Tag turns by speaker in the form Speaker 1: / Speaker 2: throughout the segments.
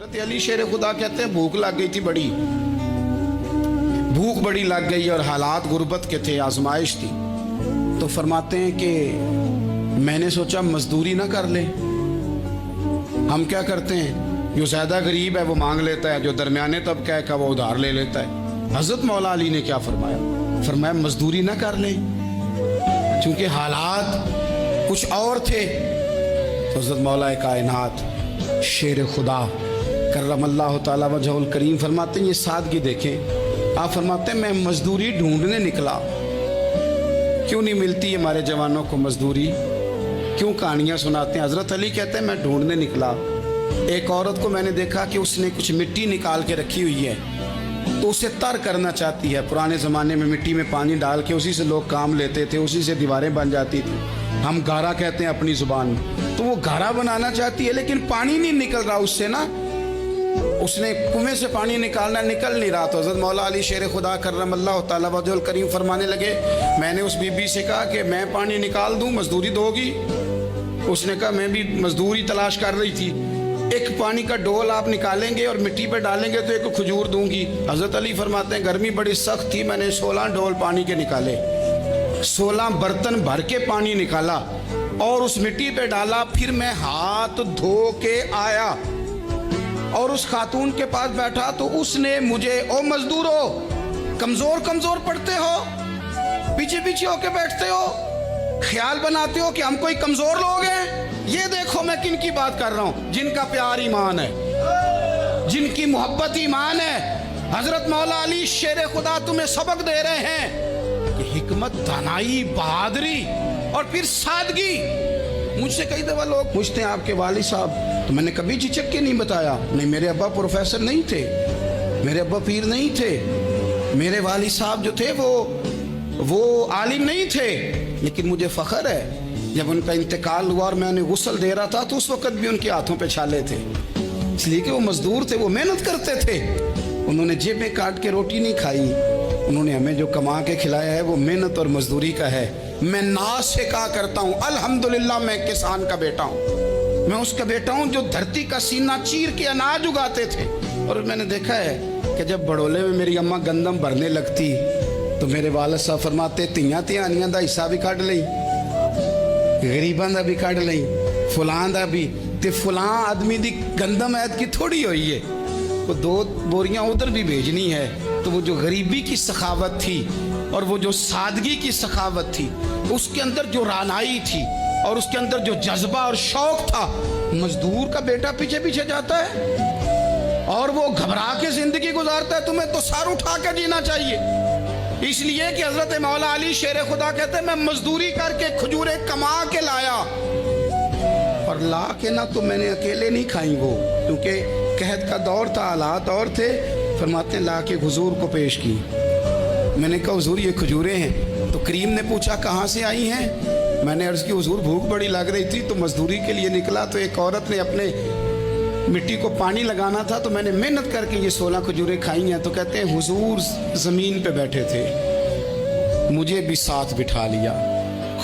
Speaker 1: हजरत अली शेर खुदा कहते हैं भूख लग गई थी बड़ी, भूख बड़ी लग गई और हालात गुर्बत के थे, आजमाइश थी। तो फरमाते हैं कि मैंने सोचा मजदूरी ना कर ले। हम क्या करते हैं, जो ज़्यादा गरीब है वो मांग लेता है, जो दरमियाने तबका है का वो उधार ले लेता है। हजरत मौला अली ने क्या फरमाया, फरमाया मजदूरी ना कर ले, क्योंकि हालात कुछ और थे। तो हजरत मौला कायनात शेर खुदा करमल्लाह ताला वजहुल करीम फरमाते हैं, ये सादगी देखें। आप फरमाते हैं मैं मजदूरी ढूंढने निकला, क्यों नहीं मिलती हमारे जवानों को मजदूरी, क्यों कहानियाँ सुनाते हैं। हजरत अली कहते हैं मैं ढूंढने निकला, एक औरत को मैंने देखा कि उसने कुछ मिट्टी निकाल के रखी हुई है, तो उसे तर करना चाहती है। पुराने ज़माने में मिट्टी में पानी डाल के उसी से लोग काम लेते थे, उसी से दीवारें बन जाती थी, हम गारा कहते हैं अपनी ज़ुबान में। तो वो गारा बनाना चाहती है, लेकिन पानी नहीं निकल रहा उससे ना, उसने कुएं से पानी निकालना, निकल नहीं रहा। तो हज़रत मौला अली शेर खुदा करमल्लाहु ताला वजहुल करीम फरमाने लगे, मैंने उस बीबी से कहा कि मैं पानी निकाल दूं, मजदूरी दोगी? उसने कहा मैं भी मजदूरी तलाश कर रही थी, एक पानी का डोल आप निकालेंगे और मिट्टी पे डालेंगे तो एक खजूर दूंगी। हज़रत अली फरमाते हैं गर्मी बड़ी सख्त थी, मैंने 16 डोल पानी के निकाले, 16 बर्तन भर के पानी निकाला और उस मिट्टी पे डाला। फिर मैं हाथ धो के आया और उस खातून के पास बैठा, तो उसने मुझे, ओ मजदूरो कमजोर कमजोर पड़ते हो, पीछे पीछे होके बैठते हो, ख्याल बनाते हो कि हम कोई कमजोर लोग हैं। ये देखो मैं किन की बात कर रहा हूं, जिनका प्यार ईमान है, जिनकी मोहब्बत ईमान है। हजरत मौला अली शेर खुदा तुम्हें सबक दे रहे हैं कि हिकमत, दानाई, बहादुरी और फिर सादगी। मुझसे कई दफा लोग पूछते हैं आपके वालिद साहब, तो मैंने कभी झिझक के नहीं बताया, नहीं मेरे अब्बा प्रोफेसर नहीं थे, मेरे अब्बा पीर नहीं थे, मेरे वालिद साहब जो थे वो आलिम नहीं थे, लेकिन मुझे फख्र है जब उनका इंतकाल हुआ और मैं उन्हें गुस्ल दे रहा था तो उस वक्त भी उनके हाथों पे छाले थे, इसलिए कि वो मजदूर थे, वो मेहनत करते थे। उन्होंने जेबें काट के रोटी नहीं खाई, उन्होंने हमें जो कमा के खिलाया है वो मेहनत और मजदूरी का है। मैं नाज से कहा करता हूँ अल्हम्दुलिल्लाह मैं किसान का बेटा हूँ, मैं उसका बेटा हूँ जो धरती का सीना चीर के अनाज उगाते थे। और मैंने देखा है कि जब बड़ोले में मेरी अम्मा गंदम भरने लगती तो मेरे वालिद साहब फरमाते तियां तिहानियां दा हिस्सा भी कढ़ लई, गरीबां दा भी कढ़ लई, फुलां दा भी, ते फुलां आदमी दी गंदम ऐद की थोड़ी हुई है, वो 2 बोरियां उधर भी भेजनी है। तो वो जो गरीबी की सखावत थी और वो जो सादगी की सखावत थी, उसके अंदर जो रानाई थी और उसके अंदर जो जज्बा और शौक था, मजदूर का बेटा पीछे पीछे जाता है और वो घबरा के जिंदगी गुजारता है। तुम्हें तो सर उठा के जीना चाहिए, इसलिए कि हजरत मौला अली शेर खुदा कहते हैं मैं मजदूरी करके खजूरें कमा के लाया, और ला के ना तो मैंने अकेले नहीं खाई वो, क्योंकि कहत का दौर था, हालात और थे। फरमाते हैं ला के हुजूर को पेश की, मैंने कहा हुजूर ये खजूरें हैं। तो करीम ने पूछा कहाँ से आई हैं? मैंने अर्ज़ की हुजूर भूख बड़ी लग रही थी तो मजदूरी के लिए निकला, तो एक औरत ने अपने मिट्टी को पानी लगाना था तो मैंने मेहनत करके ये 16 खजूरें खाई हैं। तो कहते हैं हुजूर ज़मीन पे बैठे थे, मुझे भी साथ बिठा लिया,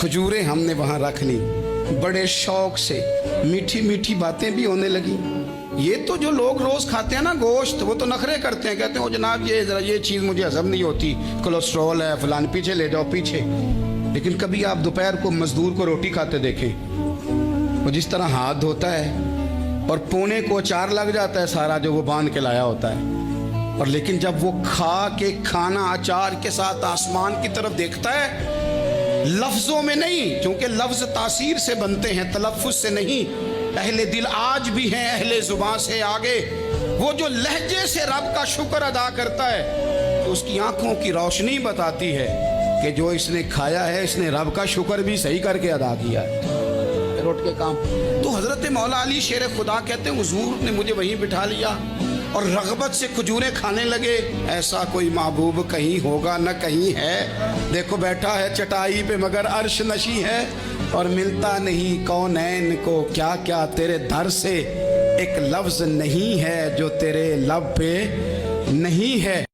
Speaker 1: खजूरें हमने वहाँ रख ली, बड़े शौक से मीठी मीठी बातें भी होने लगी। ये तो जो लोग रोज़ खाते हैं ना गोश्त, वो तो नखरे करते हैं, कहते हैं जनाब ये चीज़ मुझे हजम नहीं होती, कोलेस्ट्रॉल है फलान, पीछे ले जाओ पीछे। लेकिन कभी आप दोपहर को मजदूर को रोटी खाते देखें, वो जिस तरह हाथ धोता है और पोने को अचार लग जाता है सारा जो वो बांध के लाया होता है, और लेकिन जब वो खा के खाना अचार के साथ आसमान की तरफ देखता है, लफ्जों में नहीं, क्योंकि लफ्ज तासीर से बनते हैं, तलफ्फुज से नहीं। अहले दिल आज भी हैं अहले जुबान से आगे, वो जो लहजे से रब का शुक्र अदा करता है तो उसकी आंखों की रोशनी बताती है कि जो इसने खाया है इसने रब का शुक्र भी सही करके अदा किया है, रोट के काम। तो हजरत मौला अली शेर खुदा कहते हैं हुजूर ने मुझे वहीं बिठा लिया और रगबत से खजूरें खाने लगे। ऐसा कोई महबूब कहीं होगा न कहीं है, देखो बैठा है चटाई पे मगर अर्श नशी है, और मिलता नहीं कौनैन को क्या क्या तेरे दर से, एक लफ्ज नहीं है जो तेरे लब पे नहीं है।